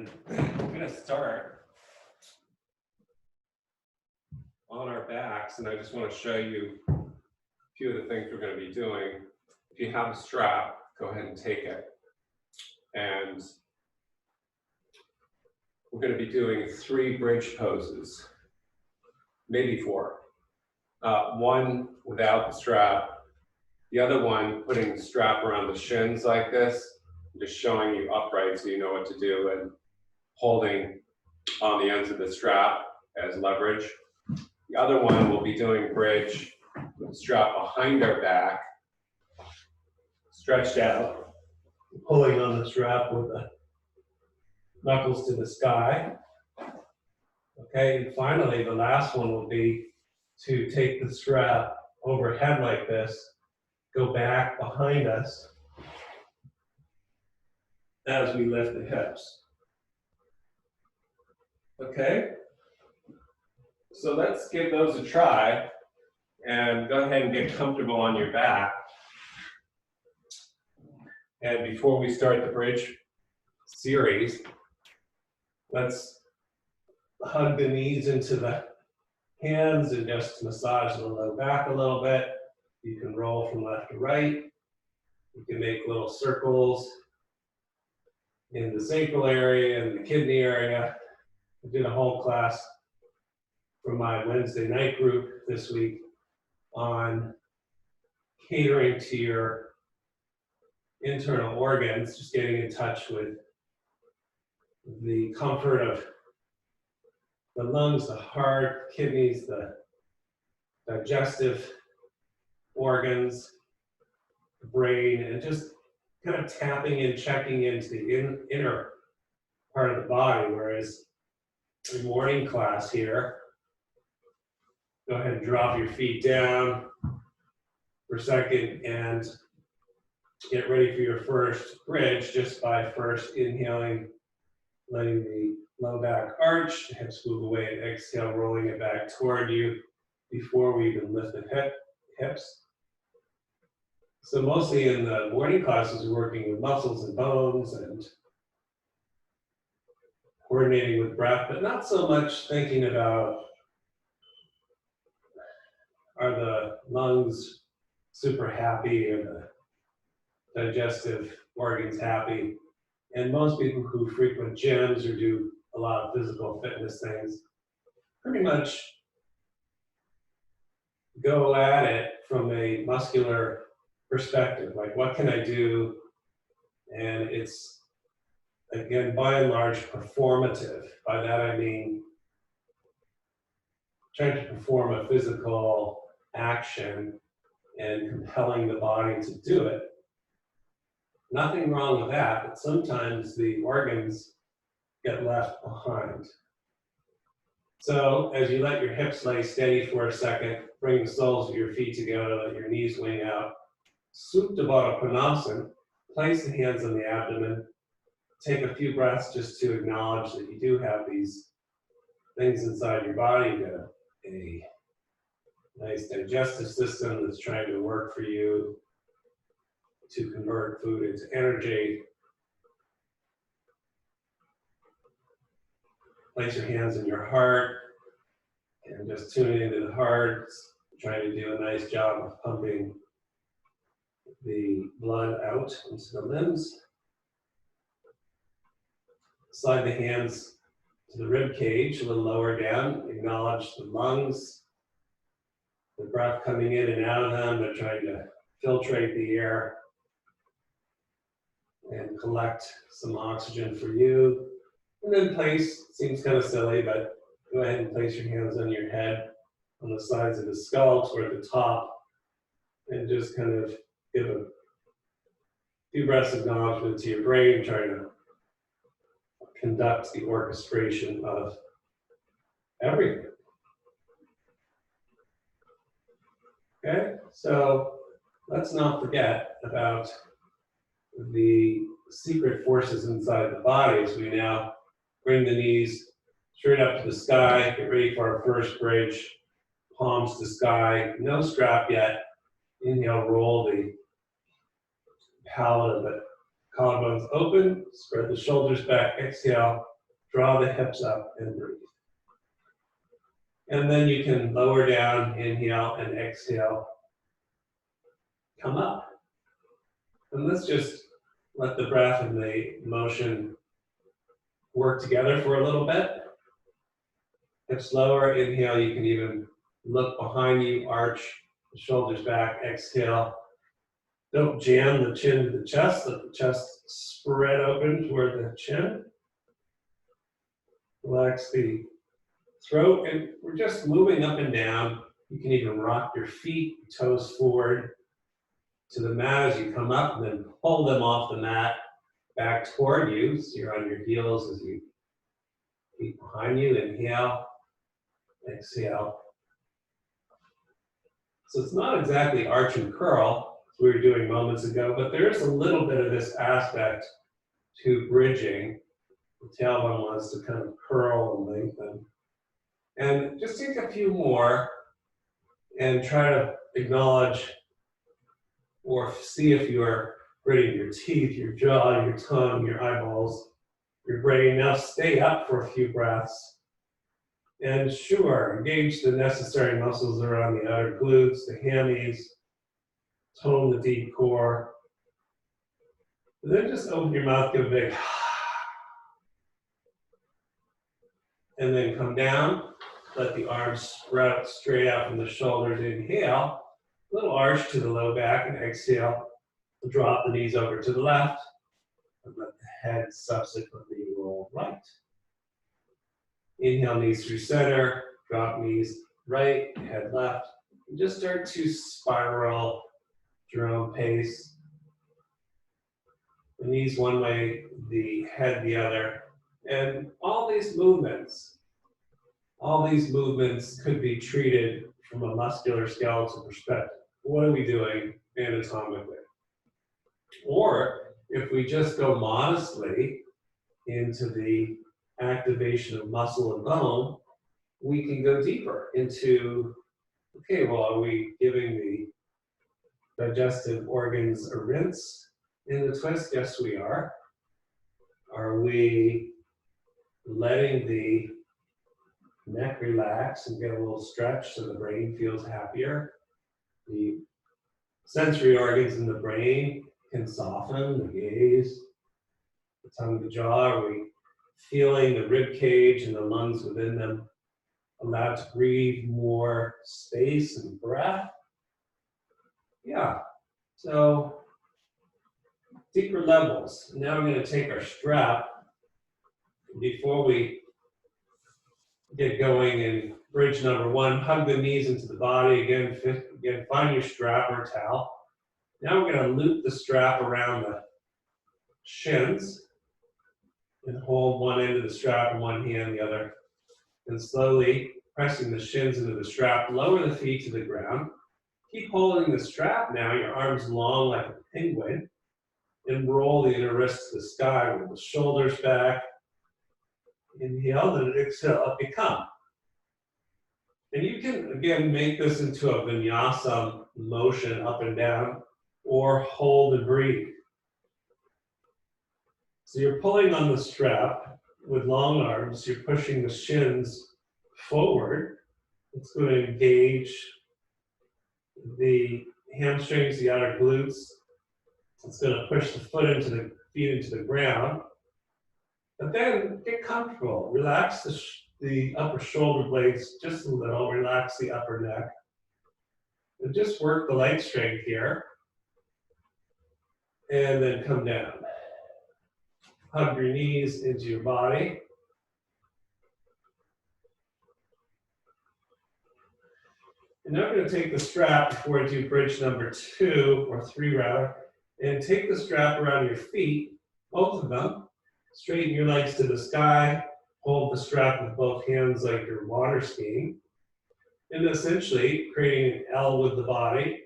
And we're going to start on our backs, and I just want to show you a few of the things we're going to be doing. If you have a strap, go ahead and take it. And we're going to be doing 3 bridge poses, maybe 4. One without the strap, the other one putting the strap around the shins like this, just showing you upright so you know what to do, and holding on the ends of the strap as leverage. The other one will be doing bridge with the strap behind our back, stretched out, pulling on the strap with the knuckles to the sky. Okay, and finally, the last one will be to take the strap overhead like this, go back behind us as we lift the hips. Okay, so let's give those a try and go ahead and get comfortable on your back. And before we start the bridge series, let's hug the knees into the hands and just massage the low back a little bit. You can roll from left to right. You can make little circles in the sacral area and the kidney area. I did a whole class from my Wednesday night group this week on catering to your internal organs, just getting in touch with the comfort of the lungs, the heart, kidneys, the digestive organs, the brain, and just kind of tapping in, checking into the inner part of the body. Whereas in morning class here, go ahead and drop your feet down for a second and get ready for your first bridge just by first inhaling, letting the low back arch, hips move away, and exhale, rolling it back toward you before we even lift the hips. So mostly in the morning classes, we're working with muscles and bones and coordinating with breath, but not so much thinking about, are the lungs super happy or the digestive organs happy? And most people who frequent gyms or do a lot of physical fitness things pretty much go at it from a muscular perspective, like what can I do? And it's, again, by and large, performative. By that I mean trying to perform a physical action and compelling the body to do it. Nothing wrong with that, but sometimes the organs get left behind. So as you let your hips lay steady for a second, bring the soles of your feet together, let your knees wing out, Supta Baddha Konasana, place the hands on the abdomen, take a few breaths just to acknowledge that you do have these things inside your body, a nice digestive system that's trying to work for you to convert food into energy. Place your hands in your heart and just tune into the heart, trying to do a nice job of pumping the blood out into the limbs. Slide the hands to the rib cage, a little lower down. Acknowledge the lungs, the breath coming in and out of them. They're trying to filtrate the air and collect some oxygen for you. And then place, seems kind of silly, but go ahead and place your hands on your head, on the sides of the skull toward the top, and just kind of give a few breaths of acknowledgement to your brain, trying to conduct the orchestration of everything. Okay, so let's not forget about the secret forces inside the body as we now bring the knees straight up to the sky, get ready for our first bridge, palms to sky, no strap yet. Inhale, roll the palate of the collarbones open, spread the shoulders back, exhale, Draw the hips up and breathe. And then you can lower down, inhale and exhale. Come up. And let's just let the breath and the motion work together for a little bit. Hips lower, inhale, you can even look behind you, arch the shoulders back, exhale. Don't jam the chin to the chest, let the chest spread open toward the chin. Relax the throat, and we're just moving up and down. You can even rock your feet, toes forward to the mat as you come up, and then pull them off the mat back toward you. So you're on your heels as you feet behind you. Inhale, exhale. So it's not exactly arch and curl, as we were doing moments ago, but there is a little bit of this aspect to bridging. The tailbone wants to kind of curl and lengthen. And just take a few more and try to acknowledge or see if you're gritting your teeth, your jaw, your tongue, your eyeballs, your brain. Now stay up for a few breaths. And sure, engage the necessary muscles around the outer glutes, the hammies, tone the deep core. And then just open your mouth, give a big and then come down. Let the arms sprout straight out from the shoulders. Inhale, little arch to the low back, and exhale. Drop the knees over to the left, and let the head subsequently roll right. Inhale, knees through center, drop knees right, head left, and just start to spiral your own pace. The knees one way, the head the other, and all these movements could be treated from a muscular skeletal perspective. What are we doing anatomically? Or if we just go modestly into the activation of muscle and bone, we can go deeper into, okay, well, are we giving the digestive organs a rinse in the twist? Yes, we are. Are we letting the neck relax and get a little stretch so the brain feels happier? The sensory organs in the brain can soften, the gaze, the tongue, the jaw. Are we feeling the rib cage and the lungs within them allowed to breathe more space and breath? Yeah, so deeper levels. Now we're going to take our strap. Before we get going in bridge number one, hug the knees into the body. Again, find your strap or towel. Now we're going to loop the strap around the shins and hold one end of the strap in one hand, the other. And slowly pressing the shins into the strap, lower the feet to the ground. Keep holding the strap now, your arms long like a penguin, and roll the inner wrists to the sky with the shoulders back. Inhale, then exhale, up you come. And you can, again, make this into a vinyasa motion up and down, or hold and breathe. So you're pulling on the strap with long arms, you're pushing the shins forward. It's going to engage the hamstrings, the outer glutes. It's going to push the feet into the ground. But then get comfortable. Relax the upper shoulder blades just a little. Relax the upper neck. And just work the leg strength here. And then come down. Hug your knees into your body. And now we're going to take the strap before we do bridge number 2 or 3 rather, and take the strap around your feet, both of them. Straighten your legs to the sky. Hold the strap with both hands like you're water skiing. And essentially creating an L with the body.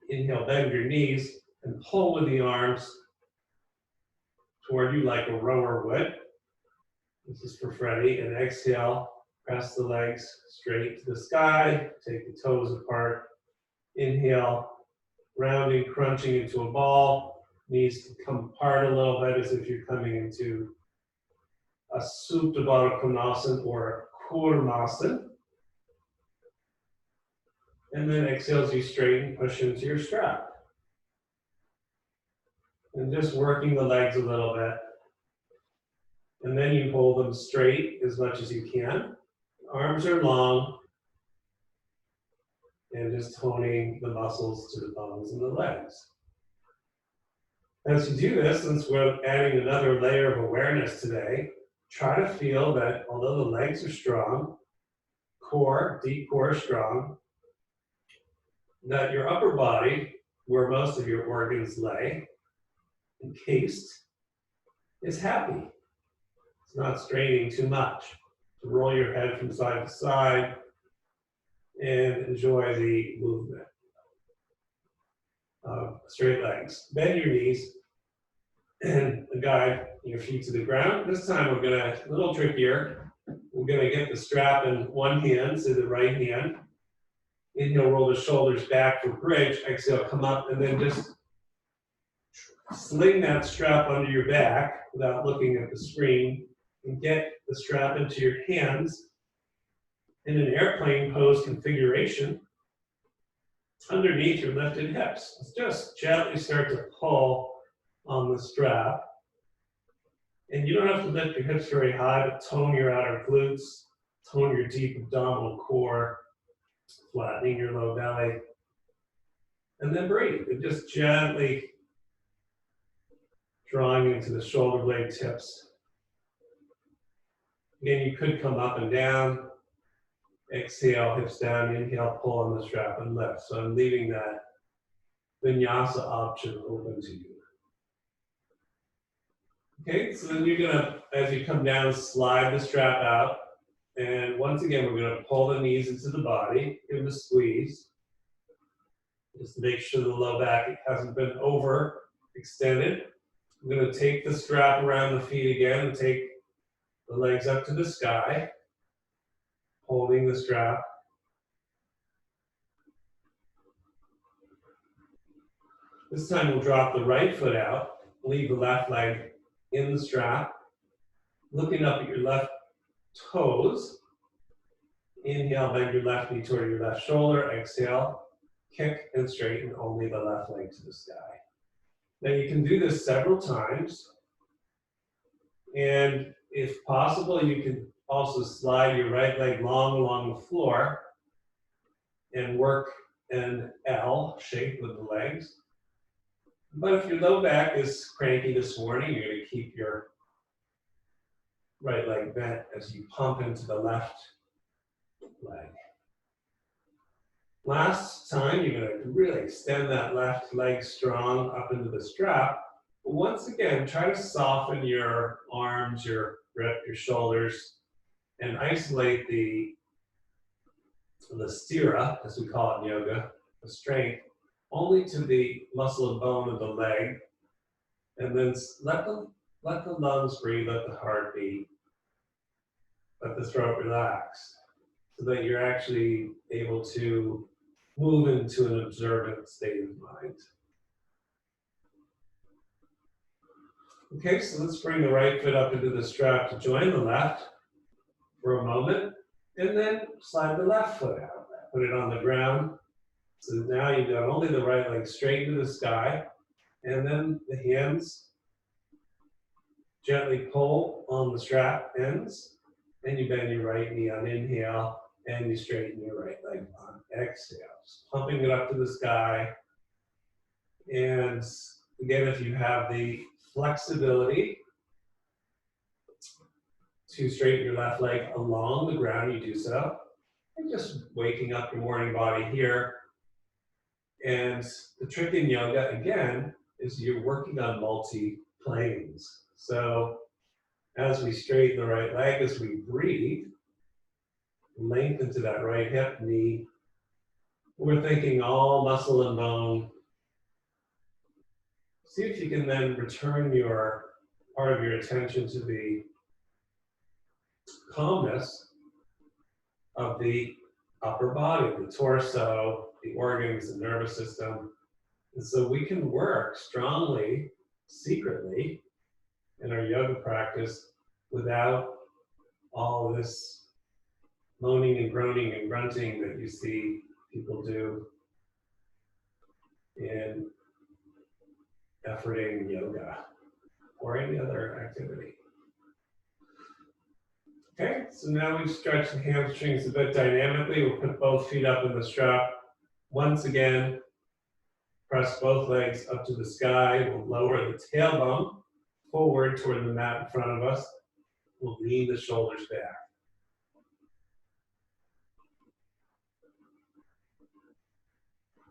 Inhale, bend your knees and pull with the arms toward you like a rower would. This is for Freddie. And exhale, press the legs straight to the sky. Take the toes apart. Inhale, rounding, crunching into a ball. Knees can come apart a little bit as if you're coming into a Supta Baddha Konasana or a Kurmasana. And then exhale as you straighten, push into your strap. And just working the legs a little bit. And then you hold them straight as much as you can. Arms are long. And just toning the muscles to the bones and the legs. As you do this, since we're adding another layer of awareness today, try to feel that although the legs are strong, core, deep core strong, that your upper body, where most of your organs lay, encased, is happy. It's not straining too much. So roll your head from side to side and enjoy the movement of straight legs. Bend your knees and guide your feet to the ground. This time we're gonna, a little trickier, we're gonna get the strap in one hand, so the right hand. Inhale, roll the shoulders back for bridge. Exhale, come up, and then just sling that strap under your back without looking at the screen, and get the strap into your hands in an airplane pose configuration underneath your lifted hips. Let's just gently start to pull on the strap. And you don't have to lift your hips very high, but tone your outer glutes, tone your deep abdominal core, flattening your low belly. And then breathe, and just gently drawing into the shoulder blade tips. Again, you could come up and down. Exhale, hips down. Inhale, pull on the strap and lift. So I'm leaving that vinyasa option open to you. Okay, so then you're gonna, as you come down, slide the strap out. And once again, we're gonna pull the knees into the body, give it a squeeze. Just to make sure the low back hasn't been overextended. I'm gonna take the strap around the feet again and take the legs up to the sky, holding the strap. This time we'll drop the right foot out, leave the left leg in the strap, looking up at your left toes. Inhale, bend your left knee toward your left shoulder. Exhale, kick and straighten only the left leg to the sky. Now you can do this several times. And if possible, you can also slide your right leg long along the floor and work an L shape with the legs. But if your low back is cranky this morning, you're going to keep your right leg bent as you pump into the left leg. Last time, you're going to really extend that left leg strong up into the strap. But once again, try to soften your arms, your grip, your shoulders, and isolate the stira, as we call it in yoga, the strength, only to the muscle and bone of the leg. And then let the lungs breathe, let the heart beat, let the throat relax, so that you're actually able to move into an observant state of mind. Okay, so let's bring the right foot up into the strap to join the left for a moment, and then slide the left foot out. Put it on the ground. So now you've got only the right leg straight into the sky, and then the hands gently pull on the strap ends, and you bend your right knee on inhale, and you straighten your right leg on exhale. Just pumping it up to the sky. And again, if you have the flexibility to straighten your left leg along the ground, you do so. And just waking up your morning body here. And the trick in yoga, again, is you're working on multi-planes. So as we straighten the right leg, as we breathe, lengthen to that right hip, knee. We're thinking all muscle and bone. See if you can then return your part of your attention to the calmness of the upper body, the torso, the organs, the nervous system. And so we can work strongly secretly in our yoga practice without all this moaning and groaning and grunting that you see people do in efforting yoga or any other activity. Okay, so now we've stretched the hamstrings a bit dynamically. We'll put both feet up in the strap. Once again, press both legs up to the sky. We'll lower the tailbone forward toward the mat in front of us. We'll lean the shoulders back.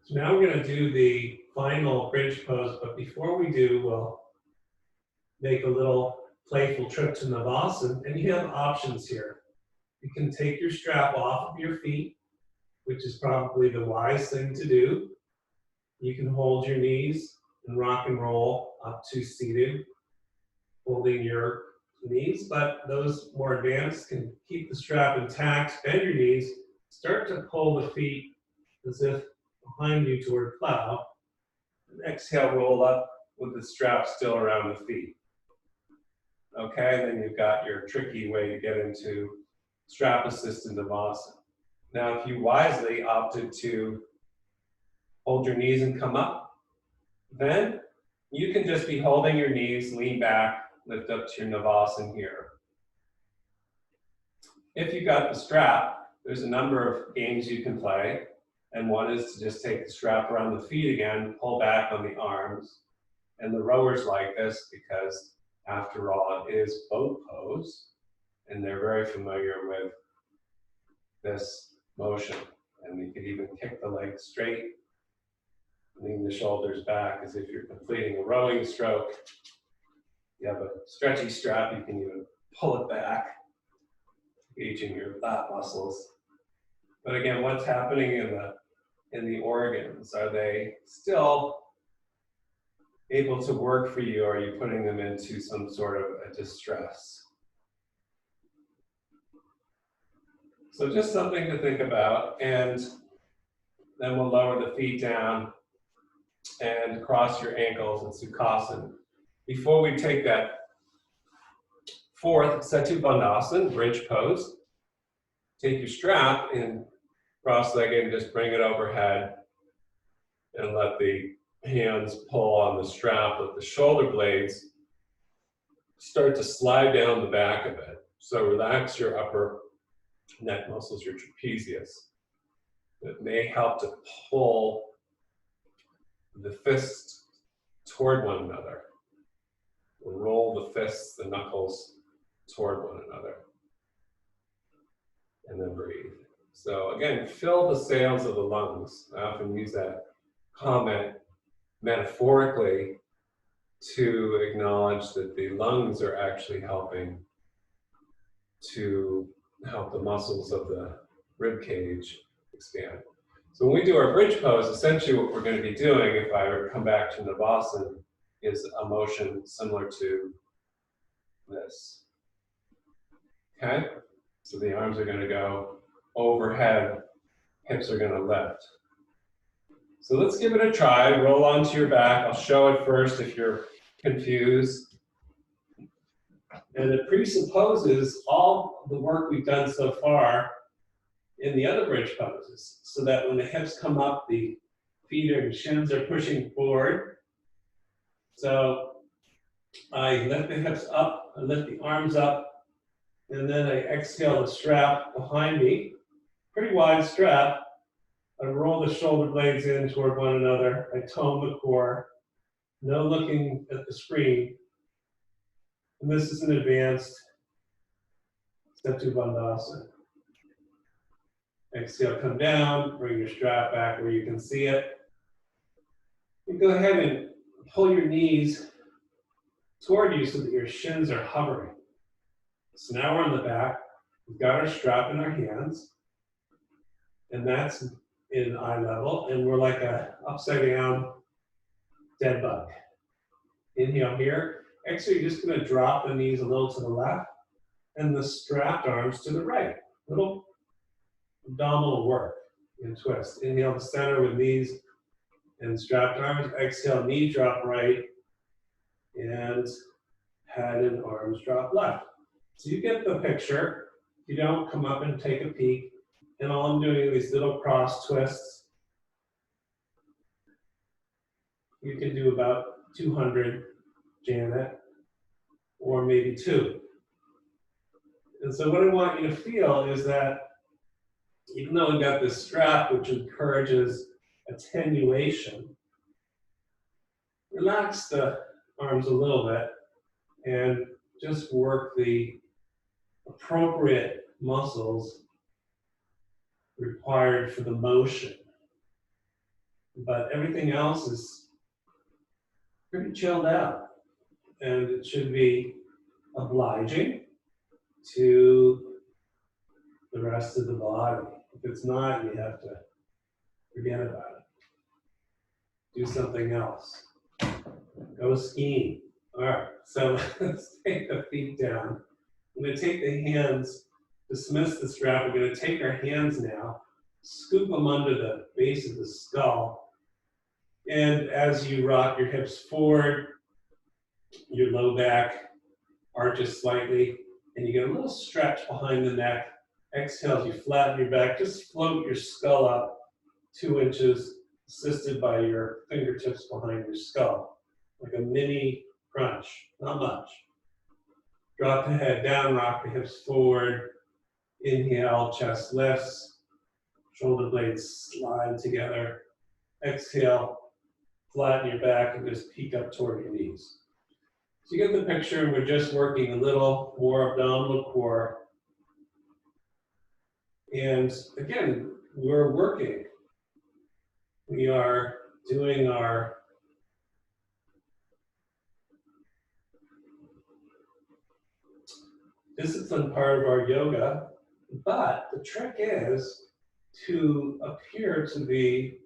So now we're going to do the final bridge pose, but before we do, we'll make a little playful trip to Navasana, and you have options here. You can take your strap off of your feet, which is probably the wise thing to do. You can hold your knees and rock and roll up to seated, holding your knees, but those more advanced can keep the strap intact, bend your knees, start to pull the feet as if behind you toward plow, and exhale, roll up with the strap still around the feet. Okay, then you've got your tricky way to get into strap assisted Navasana. Now, if you wisely opted to hold your knees and come up, then you can just be holding your knees, lean back, lift up to your Navasana here. If you've got the strap, there's a number of games you can play, and one is to just take the strap around the feet again, pull back on the arms, and the rowers like this because after all, it is boat pose, and they're very familiar with this motion. And you could even kick the legs straight, lean the shoulders back as if you're completing a rowing stroke. You have a stretchy strap, you can even pull it back, engaging your lat muscles. But again, what's happening in the organs? Are they still able to work for you, or are you putting them into some sort of a distress? So just something to think about, and then we'll lower the feet down and cross your ankles in Sukhasana. Before we take that fourth Setu Bandhasana, bridge pose, take your strap and cross-legged and just bring it overhead and let the hands pull on the strap, let the shoulder blades start to slide down the back of it. So relax your upper neck muscles, your trapezius. It may help to pull the fists toward one another. Roll the fists, the knuckles toward one another. And then breathe. So again, fill the sails of the lungs. I often use that comment metaphorically to acknowledge that the lungs are actually helping to help the muscles of the rib cage expand. So when we do our bridge pose, essentially what we're going to be doing, if I were to come back to Navasana, is a motion similar to this. Okay? So the arms are going to go overhead, hips are going to lift. So let's give it a try. Roll onto your back. I'll show it first if you're confused. And it presupposes all the work we've done so far in the other bridge poses, so that when the hips come up, the feet and shins are pushing forward. So I lift the hips up, I lift the arms up, and then I exhale the strap behind me. Pretty wide strap. I roll the shoulder blades in toward one another. I tone the core. No looking at the screen. And this is an advanced Setu Bandhasana. Exhale, come down, bring your strap back where you can see it. You go ahead and pull your knees toward you so that your shins are hovering. So now we're on the back. We've got our strap in our hands. And that's in eye level. And we're like a upside down dead bug. Inhale here. Exhale, you're just going to drop the knees a little to the left and the strapped arms to the right. Little abdominal work and twist. Inhale to center with knees and strapped arms. Exhale, knee drop right and head and arms drop left. So you get the picture. You don't come up and take a peek. And all I'm doing are these little cross twists. You can do about 200, Janet, or maybe 2. And so what I want you to feel is that even though we've got this strap which encourages attenuation, relax the arms a little bit and just work the appropriate muscles required for the motion. But everything else is pretty chilled out, and it should be obliging to the rest of the body. If it's not, you have to forget about it. Do something else. Go skiing. All right, so let's take the feet down. I'm going to take the hands, dismiss the strap. We're going to take our hands now, scoop them under the base of the skull. And as you rock your hips forward, your low back arches slightly, and you get a little stretch behind the neck. Exhale as you flatten your back. Just float your skull up 2 inches, assisted by your fingertips behind your skull, like a mini crunch, not much. Drop the head down, rock the hips forward. Inhale, chest lifts, shoulder blades slide together. Exhale, flatten your back and just peek up toward your knees. So you get the picture, we're just working a little more abdominal core. And again, we're working. We are doing our discipline part of our yoga, but the trick is to appear to be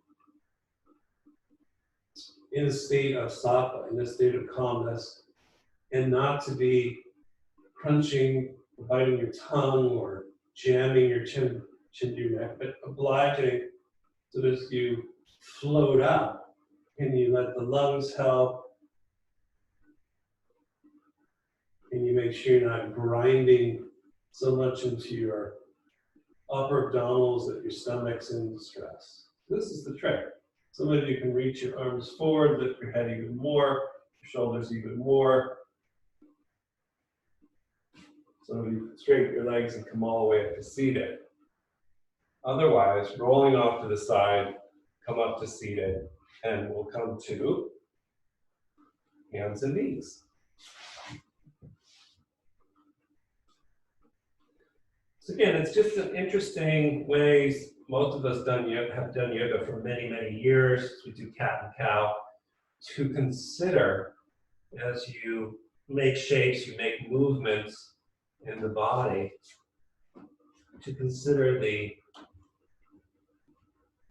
in a state of sattva, in a state of calmness, and not to be crunching, biting your tongue, or jamming your chin to your neck, but obliging so that as you float up, and you let the lungs help, and you make sure you're not grinding so much into your upper abdominals that your stomach's in distress. This is the trick. Some of you can reach your arms forward, lift your head even more, your shoulders even more. Some of you can straighten your legs and come all the way up to seated. Otherwise, rolling off to the side, come up to seated, and we'll come to hands and knees. So again, it's just an interesting way. Most of us have done yoga for many, many years. We do cat and cow. To consider as you make shapes, you make movements in the body, to consider the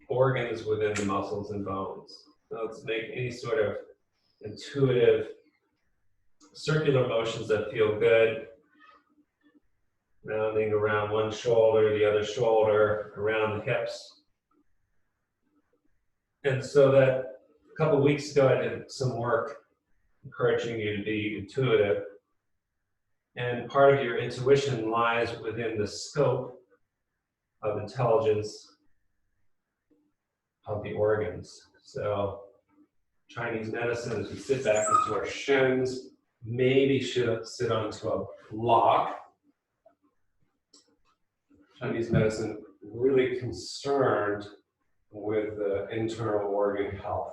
organs within the muscles and bones. So let's make any sort of intuitive circular motions that feel good. Rounding around one shoulder, the other shoulder, around the hips. And so that a couple of weeks ago, I did some work encouraging you to be intuitive. And part of your intuition lies within the scope of intelligence of the organs. So Chinese medicine, as we sit back into our shins, maybe should sit onto a block. Chinese medicine really concerned with the internal organ health.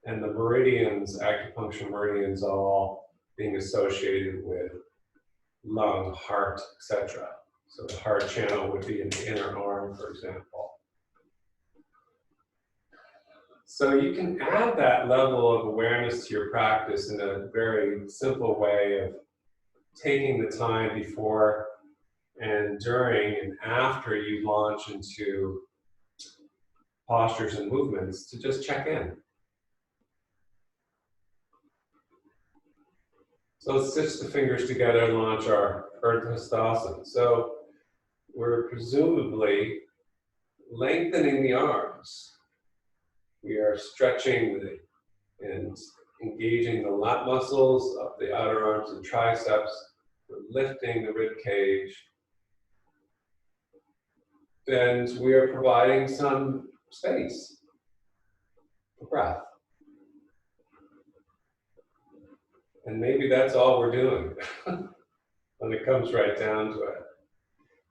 And the meridians, acupuncture meridians, all being associated with lung, heart, etc. So the heart channel would be in the inner arm, for example. So you can add that level of awareness to your practice in a very simple way of taking the time before and during and after you launch into postures and movements to just check in. So let's stitch the fingers together and launch our Urdhva Hastasana. So we're presumably lengthening the arms. We are stretching and engaging the lat muscles of the outer arms and triceps. We're lifting the rib cage. And we are providing some space for breath. And maybe that's all we're doing when it comes right down to it.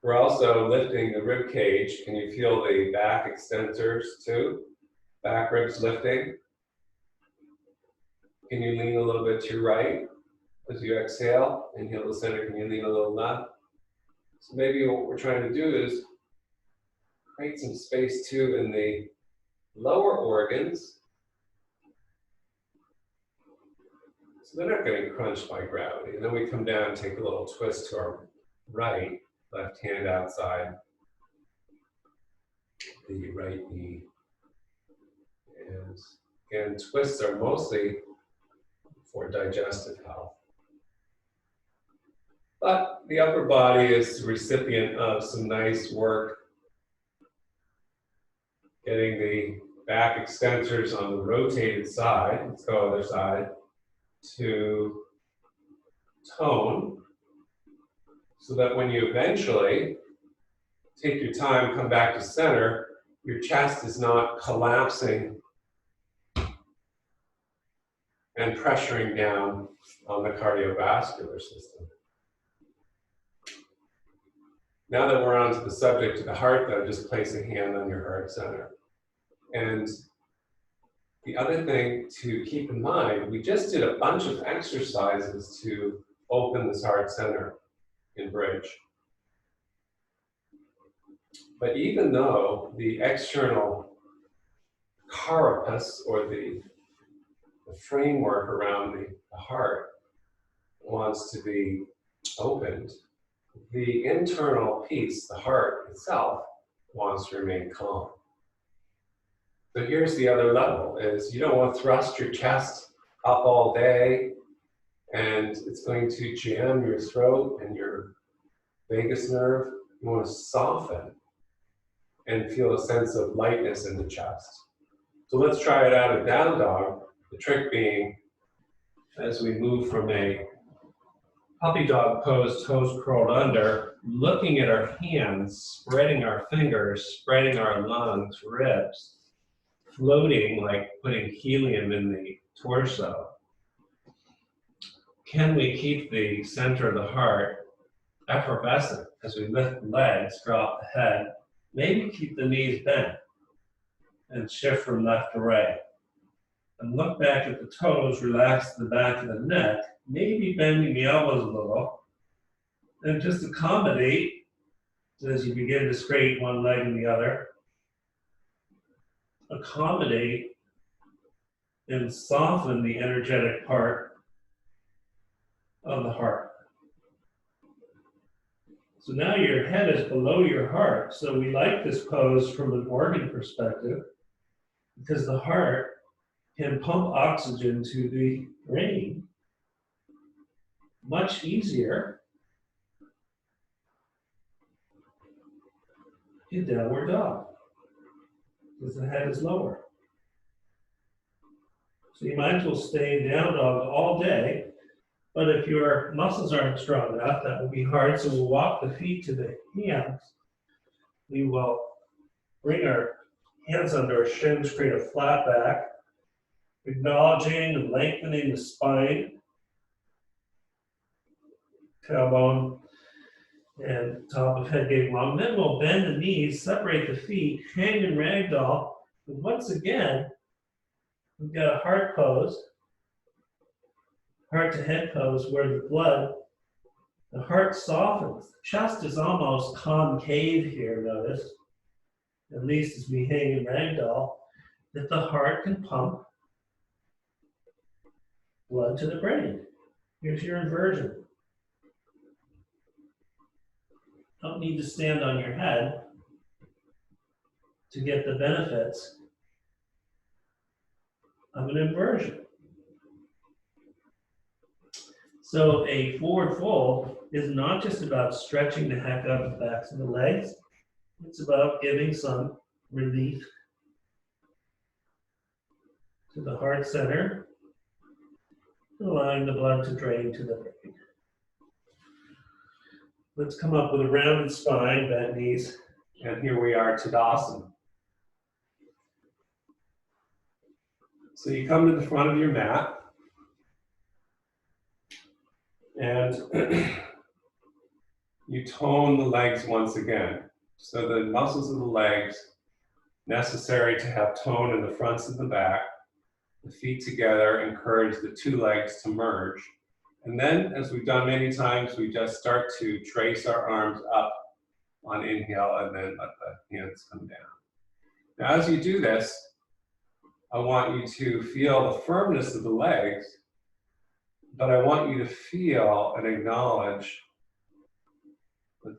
We're also lifting the rib cage. Can you feel the back extensors too? Back ribs lifting. Can you lean a little bit to your right as you exhale? Inhale to center. Can you lean a little left? So maybe what we're trying to do is create some space too in the lower organs, so they're not getting crunched by gravity. And then we come down and take a little twist to our right, left hand outside the right knee. And again, twists are mostly for digestive health. But the upper body is the recipient of some nice work, getting the back extensors on the rotated side, let's go other side, to tone, so that when you eventually take your time, come back to center, your chest is not collapsing and pressuring down on the cardiovascular system. Now that we're on to the subject of the heart, though, just place a hand on your heart center. And the other thing to keep in mind, we just did a bunch of exercises to open this heart center in bridge. But even though the external carapace, or the framework around the heart, wants to be opened, the internal piece, the heart itself, wants to remain calm. So here's the other level, is you don't want to thrust your chest up all day, and it's going to jam your throat and your vagus nerve. You want to soften and feel a sense of lightness in the chest. So let's try it out in down dog. The trick being, as we move from a puppy dog pose, toes curled under, looking at our hands, spreading our fingers, spreading our lungs, ribs, floating like putting helium in the torso. Can we keep the center of the heart effervescent as we lift the legs, drop the head, maybe keep the knees bent and shift from left to right. And look back at the toes, relax the back of the neck, maybe bending the elbows a little, and just accommodate as you begin to straighten one leg and the other. Accommodate and soften the energetic part of the heart. So now your head is below your heart. So we like this pose from an organ perspective because the heart can pump oxygen to the brain much easier in downward dog, because the head is lower. So you might as well stay in down dog all day, but if your muscles aren't strong enough, that will be hard. So we'll walk the feet to the hands. We will bring our hands under our shins, create a flat back, acknowledging and lengthening the spine, tailbone, and top of head getting long. Then we'll bend the knees, separate the feet, hang in ragdoll. And once again, we've got a heart pose, heart to head pose, where the heart softens. The chest is almost concave here, notice, at least as we hang in ragdoll, that the heart can pump blood to the brain. Here's your inversion. Don't need to stand on your head to get the benefits of an inversion. So a forward fold is not just about stretching the heck out of the backs of the legs. It's about giving some relief to the heart center allowing the blood to drain to the brain. Let's come up with a rounded spine, bent knees, and here we are, Tadasana. So you come to the front of your mat, and you tone the legs once again. So the muscles of the legs necessary to have tone in the fronts and the back, the feet together, encourage the two legs to merge. And then, as we've done many times, we just start to trace our arms up on inhale and then let the hands come down. Now, as you do this, I want you to feel the firmness of the legs, but I want you to feel and acknowledge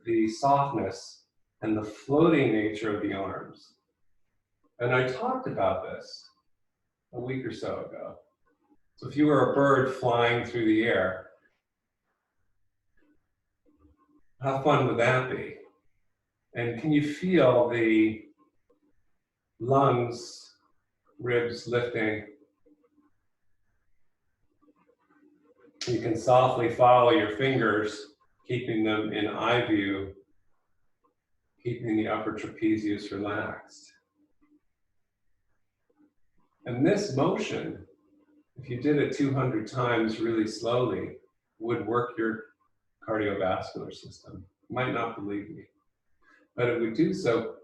the softness and the floating nature of the arms. And I talked about this a week or so ago. So if you were a bird flying through the air, how fun would that be? And can you feel the lungs, ribs lifting? You can softly follow your fingers, keeping them in eye view, keeping the upper trapezius relaxed. And this motion, if you did it 200 times really slowly, would work your cardiovascular system. You might not believe me, but it would do so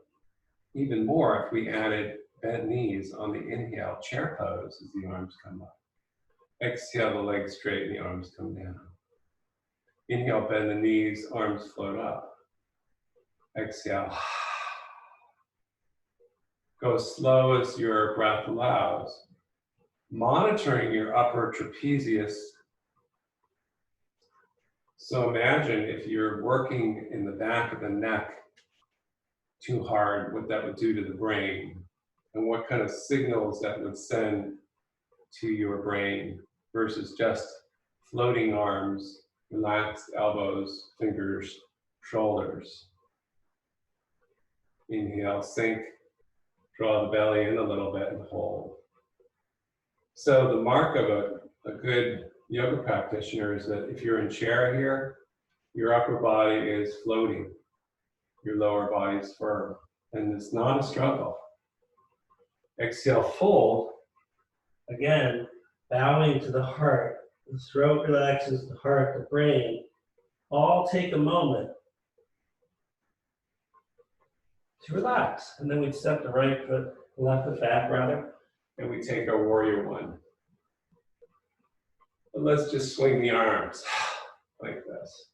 even more if we added bent knees on the inhale, chair pose as the arms come up. Exhale, the legs straight and the arms come down. Inhale, bend the knees, arms float up. Exhale. Go as slow as your breath allows. Monitoring your upper trapezius. So imagine if you're working in the back of the neck too hard, what that would do to the brain, and what kind of signals that would send to your brain versus just floating arms, relaxed elbows, fingers, shoulders. Inhale, sink, draw the belly in a little bit and hold. So the mark of a good yoga practitioner is that if you're in chair here, your upper body is floating, your lower body is firm, and it's not a struggle. Exhale, fold. Again, bowing to the heart. The throat relaxes, the heart, the brain. All take a moment to relax. And then we step the right foot, left foot back rather, and we take our warrior one. But let's just swing the arms like this.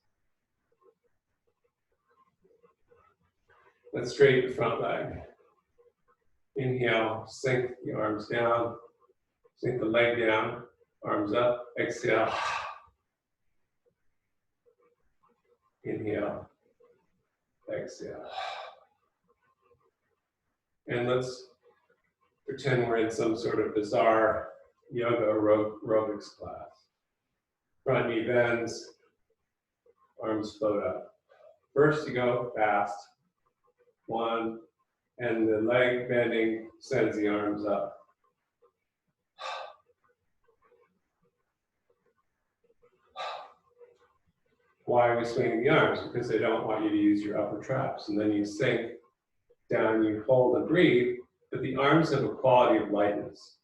Let's straighten the front leg. Inhale, sink the arms down, sink the leg down, arms up, exhale. Inhale, exhale. And let's pretend we're in some sort of bizarre yoga aerobics class. Front knee bends, arms float up. First you go fast, one, and the leg bending sends the arms up. Why are we swinging the arms? Because they don't want you to use your upper traps. And then you sink down, you hold and breathe, but the arms have a quality of lightness.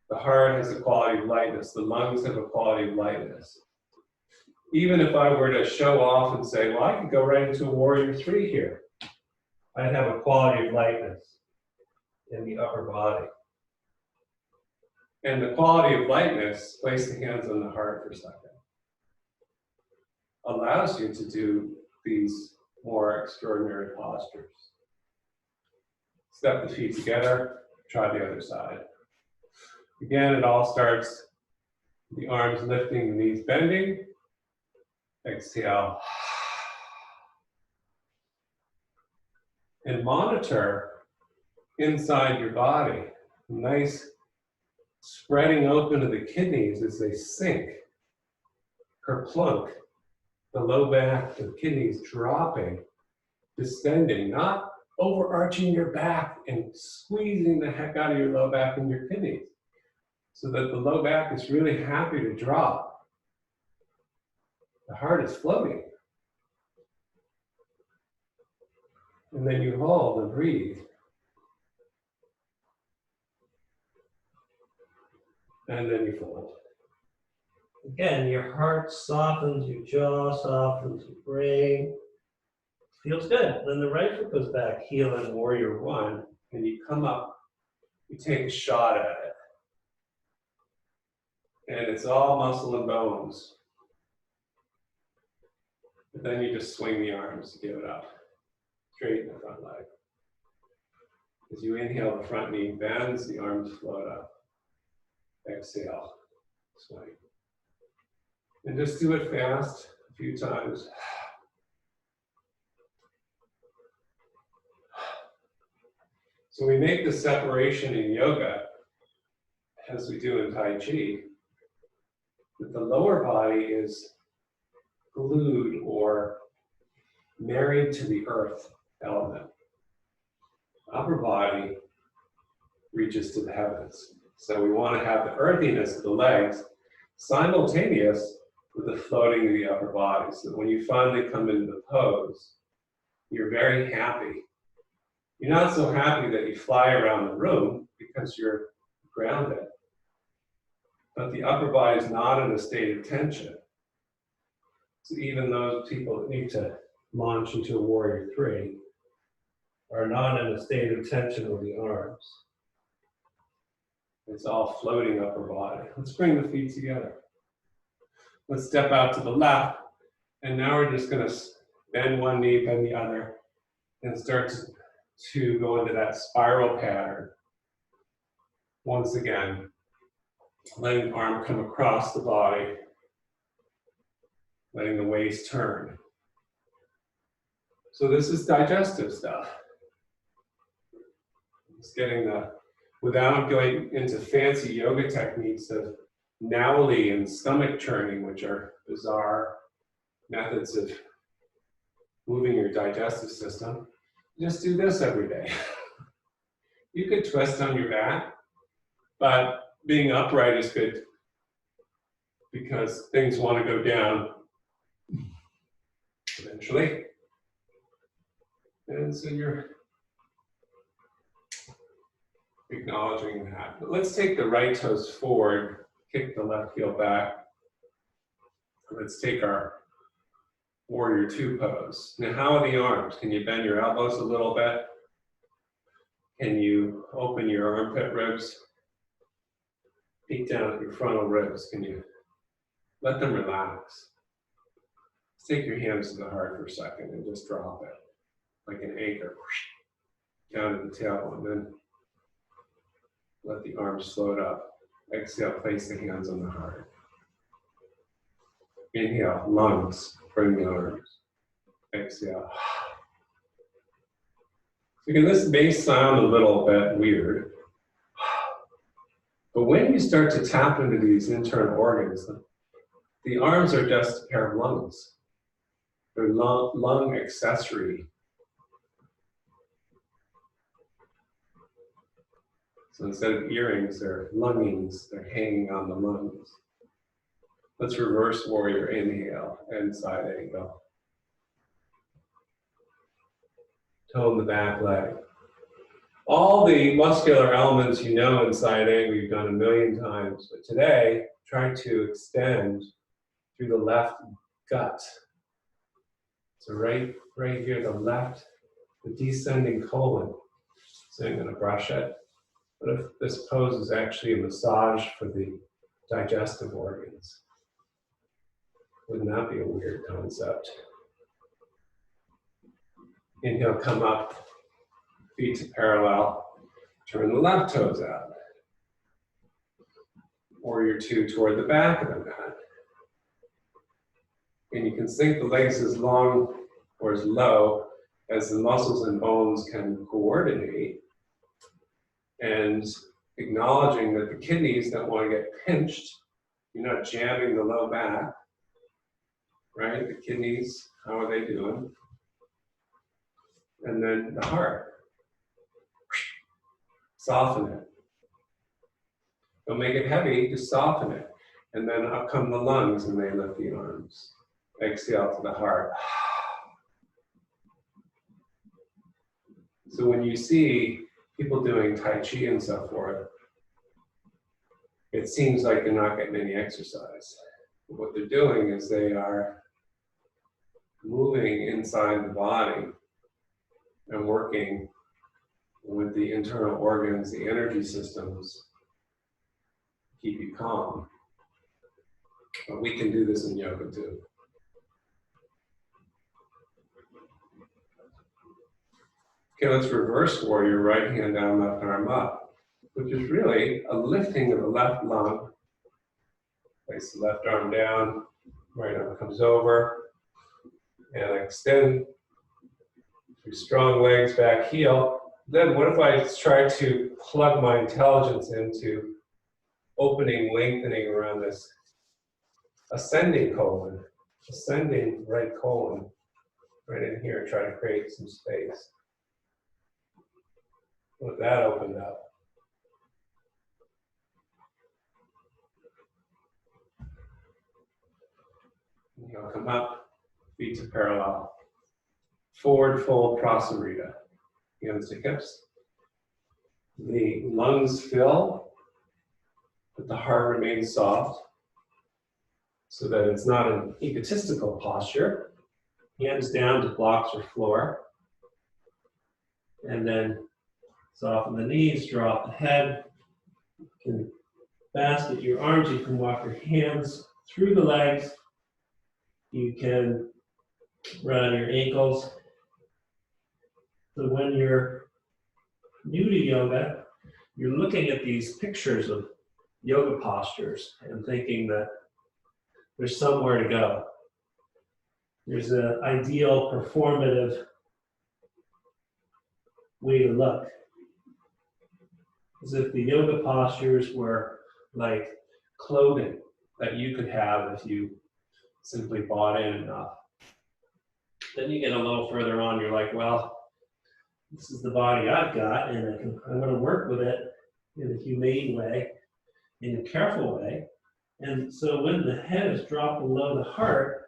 The heart has a quality of lightness. The lungs have a quality of lightness. Even if I were to show off and say, well, I could go right into a warrior three here, I'd have a quality of lightness in the upper body. And the quality of lightness, place the hands on the heart for a second, allows you to do these more extraordinary postures. Step the feet together, try the other side. Again, it all starts with the arms lifting, the knees bending. Exhale. And monitor inside your body. Nice spreading open of the kidneys as they sink. Kerplunk. The low back, the kidneys dropping, distending, not overarching your back and squeezing the heck out of your low back and your kidneys. so that the low back is really happy to drop. The heart is floating. And then you hold and breathe. And then you fold. Again, your heart softens, your jaw softens, your brain. Feels good. Then the right foot goes back, heel in warrior one. And you come up, you take a shot at it. And it's all muscle and bones. But then you just swing the arms to give it up. Straighten the front leg. As you inhale, the front knee bends, the arms float up. Exhale, swing. And just do it fast a few times. So we make the separation in yoga, as we do in Tai Chi, that the lower body is glued or married to the earth element. Upper body reaches to the heavens. So we want to have the earthiness of the legs simultaneous with the floating of the upper body. So that when you finally come into the pose, you're very happy. You're not so happy that you fly around the room because you're grounded. But the upper body is not in a state of tension. So even those people that need to launch into a warrior three are not in a state of tension with the arms. It's all floating upper body. Let's bring the feet together. Let's step out to the left. And now we're just going to bend one knee, bend the other, and start to go into that spiral pattern. Once again, letting the arm come across the body, letting the waist turn. So this is digestive stuff. It's getting without going into fancy yoga techniques of Nauli and stomach churning, which are bizarre methods of moving your digestive system. Just do this every day. You could twist on your back, but being upright is good because things want to go down eventually. And so you're acknowledging that. But let's take the right toes forward, kick the left heel back. Let's take our warrior two pose. Now, how are the arms? Can you bend your elbows a little bit? Can you open your armpit ribs? Peek down at your frontal ribs. Can you let them relax? Let's take your hands to the heart for a second and just drop it like an anchor down to the tailbone. Then let the arms float up. Exhale, place the hands on the heart. Inhale, lungs, bring the arms. Exhale. So again, this may sound a little bit weird, but when you start to tap into these internal organs, the arms are just a pair of lungs. They're lung accessory. So instead of earrings, they're lungings. They're hanging on the lungs. Let's reverse warrior inhale and side angle. Tone the back leg. All the muscular elements you know in side angle you've done a million times, but today try to extend through the left gut. So right here, the left, the descending colon. So I'm going to brush it. But if this pose is actually a massage for the digestive organs, wouldn't that be a weird concept? Inhale, come up, feet to parallel, turn the left toes out. Warrior two toward the back of the mat. And you can sink the legs as long or as low as the muscles and bones can coordinate, and acknowledging that the kidneys don't want to get pinched. You're not jamming the low back, right? The kidneys, how are they doing? And then the heart. Soften it. Don't make it heavy, just soften it. And then up come the lungs and they lift the arms. Exhale to the heart. So when you see people doing Tai Chi and so forth, it seems like they're not getting any exercise. But what they're doing is they are moving inside the body and working with the internal organs, the energy systems, keep you calm. But we can do this in yoga too. Okay, let's reverse warrior, right hand down, left arm up, which is really a lifting of the left lung. Place the left arm down, right arm comes over, and extend through strong legs, back heel. Then what if I try to plug my intelligence into opening, lengthening around this ascending colon, ascending right colon, right in here, try to create some space. With that opened up. You'll come up, feet to parallel. Forward fold Prasarita. Hands to hips. The lungs fill, but the heart remains soft so that it's not an egotistical posture. Hands down to blocks or floor. And then soften the knees, drop the head. You can basket your arms, you can walk your hands through the legs. You can run on your ankles. So when you're new to yoga, you're looking at these pictures of yoga postures and thinking that there's somewhere to go. There's an ideal performative way to look. As if the yoga postures were like clothing that you could have if you simply bought in enough. Then you get a little further on, you're like, well, this is the body I've got, and I'm going to work with it in a humane way, in a careful way. And so when the head is dropped below the heart,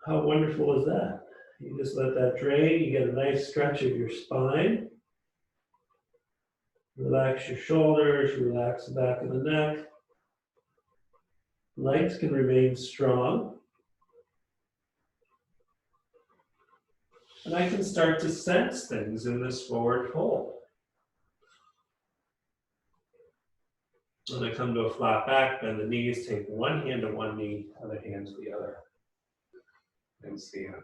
how wonderful is that? You just let that drain, you get a nice stretch of your spine. Relax your shoulders, relax the back of the neck. Legs can remain strong. And I can start to sense things in this forward fold. When I come to a flat back, bend the knees, take one hand to one knee, other hand to the other, and stand.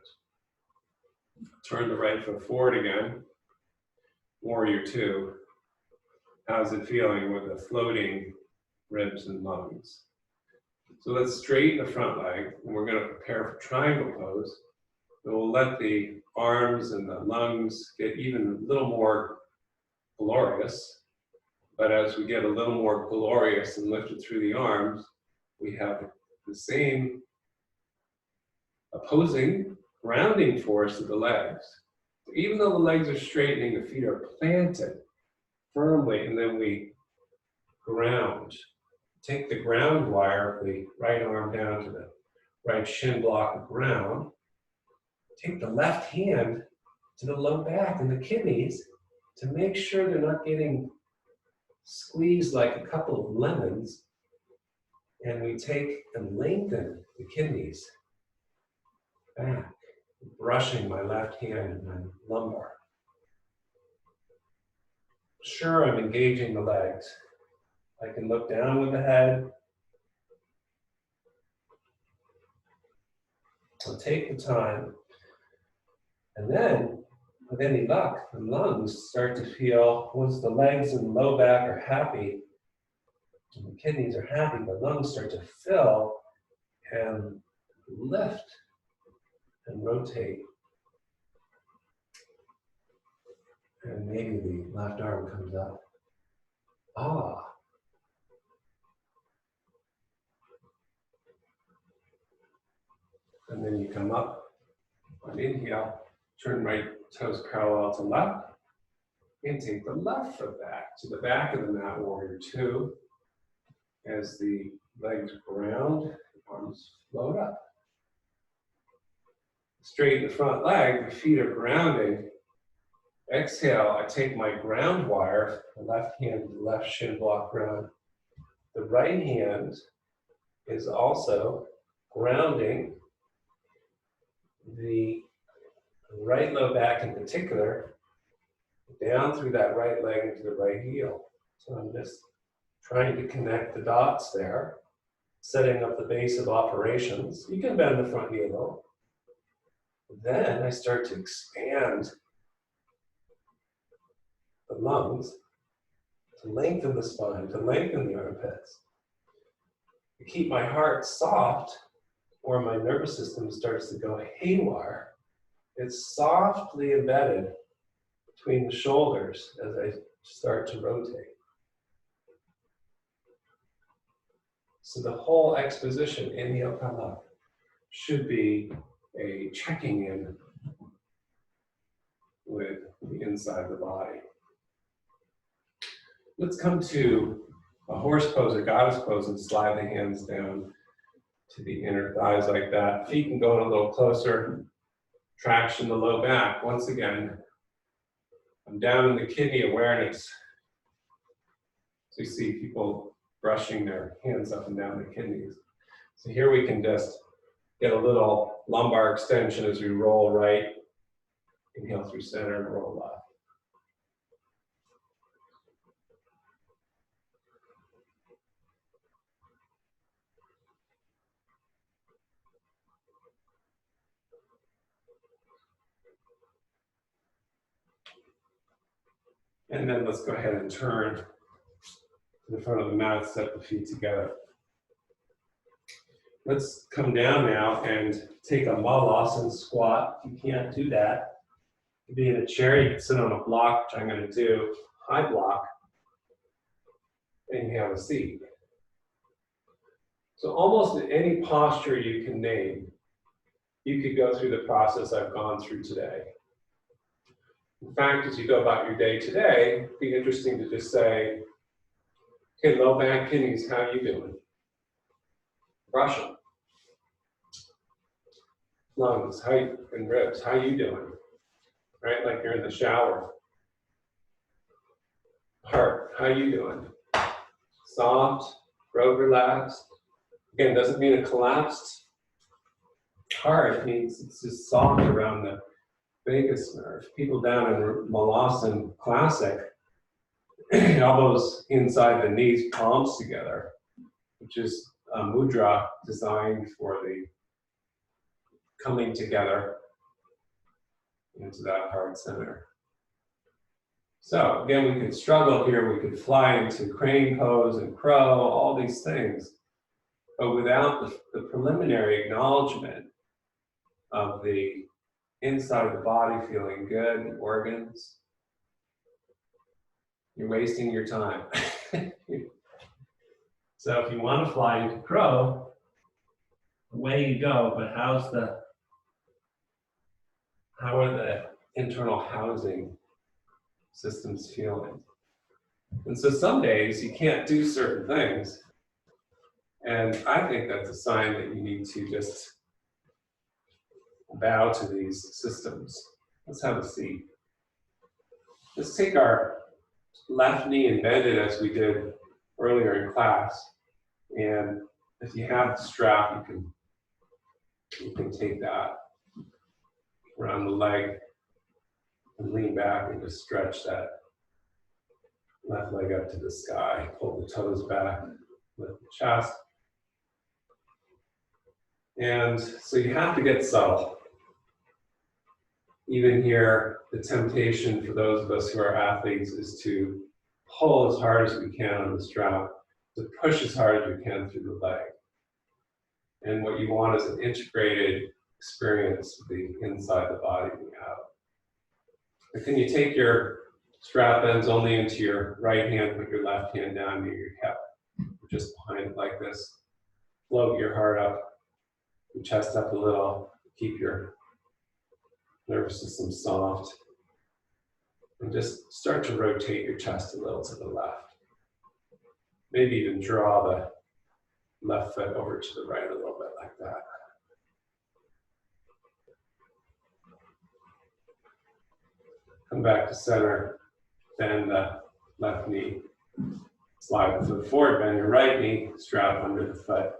Turn the right foot forward again. Warrior two. How's it feeling with the floating ribs and lungs? So let's straighten the front leg, and we're going to prepare for triangle pose. And we'll let the arms and the lungs get even a little more glorious. But as we get a little more glorious and lifted through the arms, we have the same opposing grounding force of the legs. So even though the legs are straightening, the feet are planted firmly, and then we ground. Take the ground wire of the right arm down to the right shin block of ground. Take the left hand to the low back and the kidneys to make sure they're not getting squeezed like a couple of lemons. And we take and lengthen the kidneys back, brushing my left hand and my lumbar. Sure, I'm engaging the legs. I can look down with the head. I'll take the time. And then, with any luck, the lungs start to feel, once the legs and low back are happy, and the kidneys are happy, the lungs start to fill and lift and rotate. And maybe the left arm comes up. Ah. And then you come up on inhale, turn right toes parallel to left. And take the left foot back to the back of the mat, warrior two. As the legs ground, arms float up. Straighten the front leg, the feet are grounding. Exhale, I take my ground wire, the left hand, the left shin block ground. The right hand is also grounding the right low back in particular, down through that right leg into the right heel. So I'm just trying to connect the dots there, setting up the base of operations. You can bend the front knee a little. Then I start to expand the lungs to lengthen the spine, to lengthen the armpits. To keep my heart soft, or my nervous system starts to go haywire, it's softly embedded between the shoulders as I start to rotate. So the whole exposition, inhale, come up, should be a checking in with the inside of the body. Let's come to a horse pose, a goddess pose, and slide the hands down to the inner thighs like that. Feet can go in a little closer. Traction the low back. Once again, I'm down in the kidney awareness. So you see people brushing their hands up and down the kidneys. So here we can just get a little lumbar extension as we roll right. Inhale through center and roll left. And then let's go ahead and turn to the front of the mat, set the feet together. Let's come down now and take a Malasana squat. If you can't do that, you can be in a chair, you can sit on a block, which I'm going to do, high block, and you have a seat. So almost in any posture you can name, you could go through the process I've gone through today. In fact, as you go about your day today, it'd be interesting to just say, okay, low back kidneys, how are you doing? Brush them. Lungs, and ribs, how you doing? Right, like you're in the shower. Heart, how you doing? Soft, throat relaxed. Again, doesn't mean a collapsed heart. It means it's just soft around the vagus nerve. People down in Malasana Classic, elbows inside the knees, palms together, which is a mudra designed for the coming together into that heart center. So again, we could struggle here. We could fly into crane pose and crow, all these things. But without the preliminary acknowledgement of the inside of the body feeling good, the organs, you're wasting your time. So if you want to fly into crow, away you go, but how are the internal housing systems feeling? And so some days you can't do certain things. And I think that's a sign that you need to just bow to these systems. Let's have a seat. Let's take our left knee and bend it as we did earlier in class. And if you have the strap, you can take that around the leg and lean back and just stretch that left leg up to the sky. Pull the toes back, lift the chest. And so you have to get subtle. Even here, the temptation for those of us who are athletes is to pull as hard as we can on the strap, to push as hard as we can through the leg. And what you want is an integrated experience with the inside the body we have. But can you take your strap ends only into your right hand, put your left hand down near your hip, just behind it like this. Float your heart up, your chest up a little, keep your nervous system soft. And just start to rotate your chest a little to the left. Maybe even draw the left foot over to the right a little bit like that. Come back to center, bend the left knee. Slide the foot forward, bend your right knee, strap under the foot,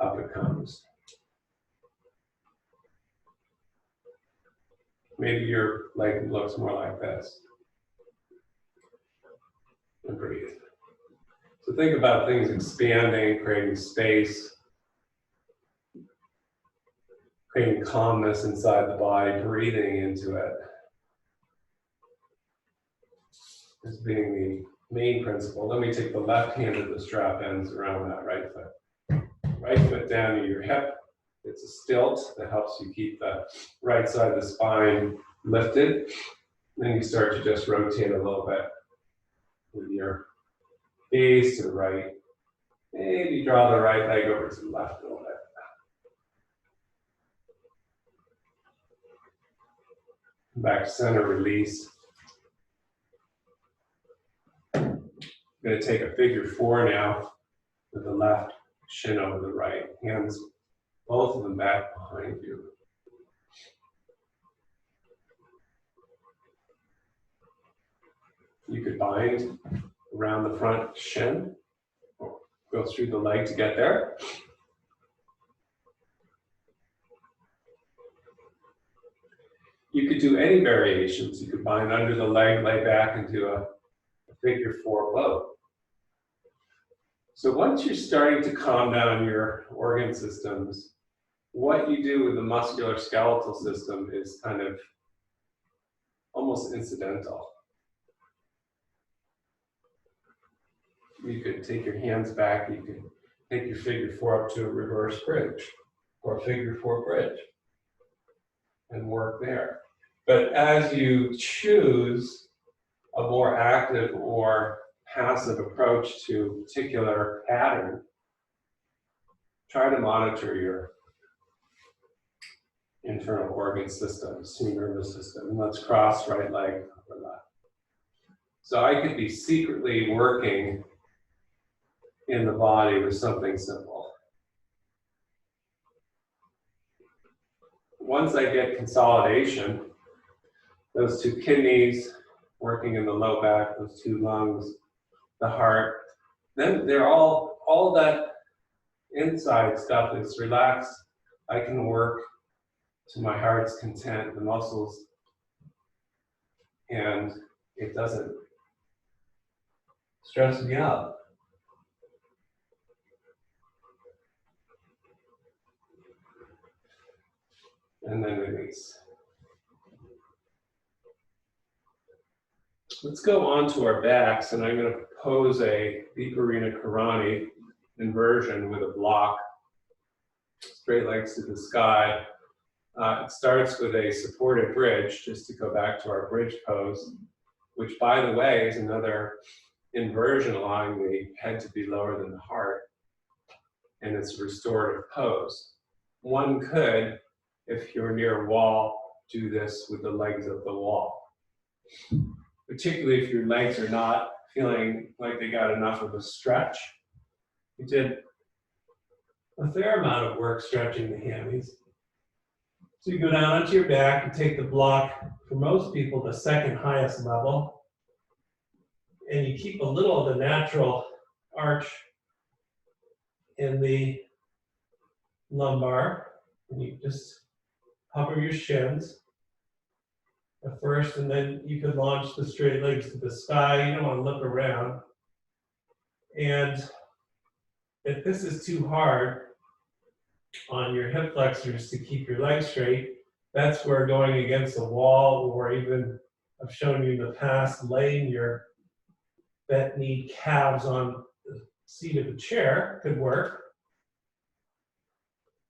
up it comes. Maybe your leg looks more like this. And breathe. So think about things expanding, creating space, creating calmness inside the body, breathing into it as being the main principle. Then we take the left hand of the strap ends around that right foot. Right foot down to your hip. It's a stilt that helps you keep the right side of the spine lifted. Then you start to just rotate a little bit with your gaze to the right. Maybe draw the right leg over to the left a little bit. Back to center, release. I'm going to take a figure 4 now with the left shin over the right. Hands, both of them back behind you. You could bind around the front shin, or go through the leg to get there. You could do any variations. You could bind under the leg, lay back into a figure 4 boat. So once you're starting to calm down your organ systems, what you do with the muscular skeletal system is kind of almost incidental. You could take your hands back, you could take your figure 4 up to a reverse bridge or a figure 4 bridge and work there. But as you choose a more active or passive approach to a particular pattern, try to monitor your internal organ systems, nervous system. And let's cross right leg over left. So I could be secretly working in the body with something simple. Once I get consolidation, those 2 kidneys working in the low back, those 2 lungs, the heart, then they're all that inside stuff is relaxed. I can work to my heart's content, the muscles, and it doesn't stress me out. And then release. Let's go on to our backs, and I'm going to propose a Viparina Karani inversion with a block, straight legs to the sky. It starts with a supported bridge, just to go back to our bridge pose, which, by the way, is another inversion, allowing the head to be lower than the heart, and it's a restorative pose. One could, if you're near a wall, do this with the legs of the wall. Particularly if your legs are not feeling like they got enough of a stretch. We did a fair amount of work stretching the hammies. So you go down onto your back and take the block, for most people, the second highest level. And you keep a little of the natural arch in the lumbar. And you just hover your shins at first, and then you can launch the straight legs to the sky. You don't want to look around. And if this is too hard on your hip flexors to keep your legs straight, that's where going against a wall, or even I've shown you in the past, laying your bent-kneed calves on the seat of a chair could work.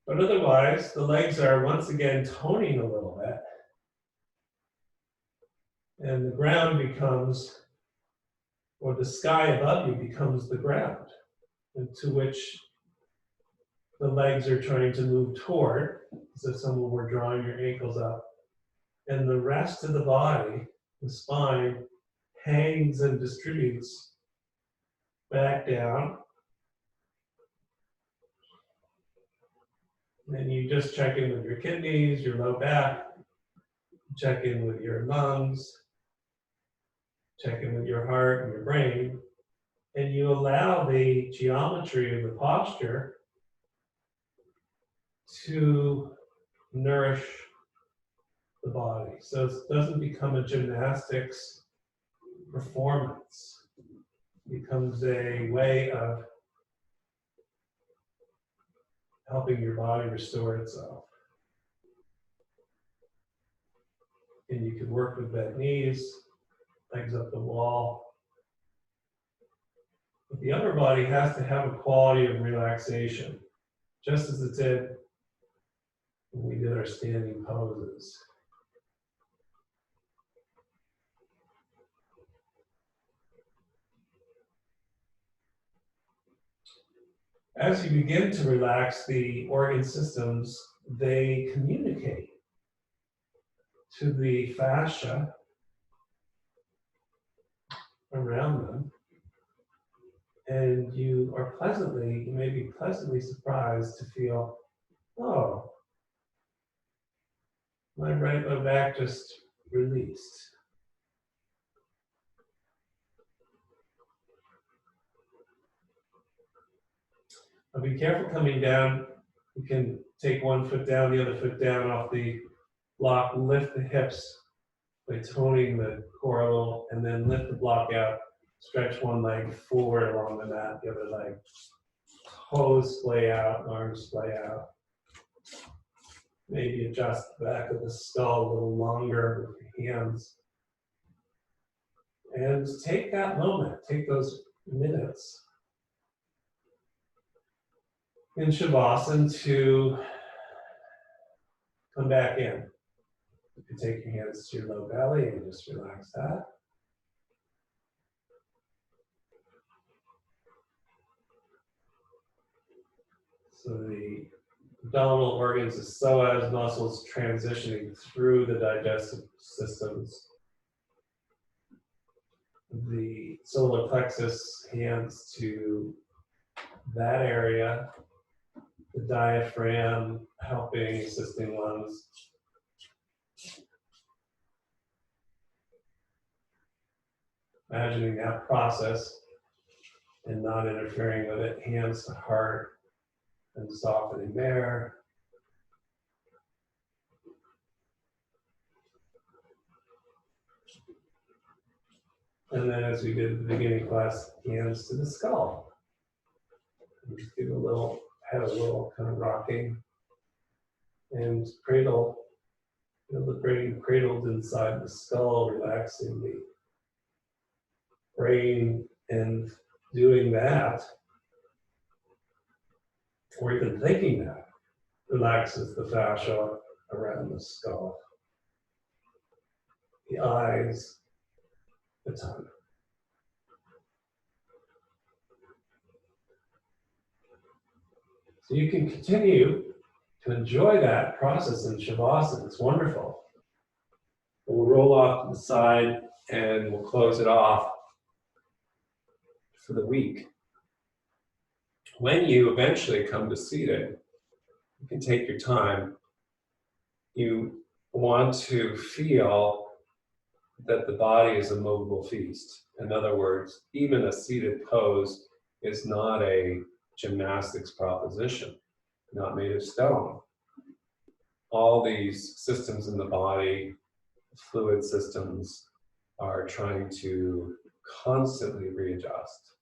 But otherwise, the legs are once again toning a little bit. And the ground becomes, or the sky above you becomes the ground, into which the legs are trying to move toward, as if someone were drawing your ankles up. And the rest of the body the spine hangs and distributes back down. Then you just check in with your kidneys, your low back, check in with your lungs, check in with your heart and your brain, and you allow the geometry of the posture to nourish the body. So it doesn't become a gymnastics performance. It becomes a way of helping your body restore itself. And you can work with bent knees, legs up the wall. But the upper body has to have a quality of relaxation, just as it did when we did our standing poses. As you begin to relax the organ systems, they communicate to the fascia around them. And you may be pleasantly surprised to feel, oh, my right low back just released. Now be careful coming down. You can take one foot down, the other foot down off the block, lift the hips by toning the core a little, and then lift the block out. Stretch one leg forward along the mat, the other leg. Toes splay out, arms splay out. Maybe adjust the back of the skull a little longer with your hands. And take that moment, take those minutes in Shavasana to come back in. You can take your hands to your low belly and just relax that. So the abdominal organs, the psoas muscles transitioning through the digestive systems. The solar plexus, hands to that area. The diaphragm helping, assisting lungs. Imagining that process and not interfering with it. Hands to heart and softening there. And then, as we did at the beginning class, hands to the skull. And just give a little, head a little kind of rocking. And cradle, feel the brain cradled inside the skull, relaxing the brain. And doing that, or even thinking that, relaxes the fascia around the skull, the eyes, the tongue. So you can continue to enjoy that process in Shavasana. It's wonderful. We'll roll off to the side and we'll close it off for the week. When you eventually come to seated, you can take your time. You want to feel that the body is a movable feast. In other words, even a seated pose is not a gymnastics proposition, not made of stone. All these systems in the body, fluid systems, are trying to constantly readjust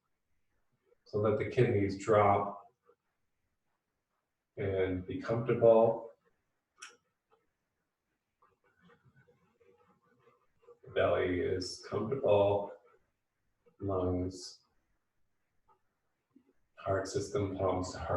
so that the kidneys drop and be comfortable. The belly is comfortable, lungs, heart system, palms to heart.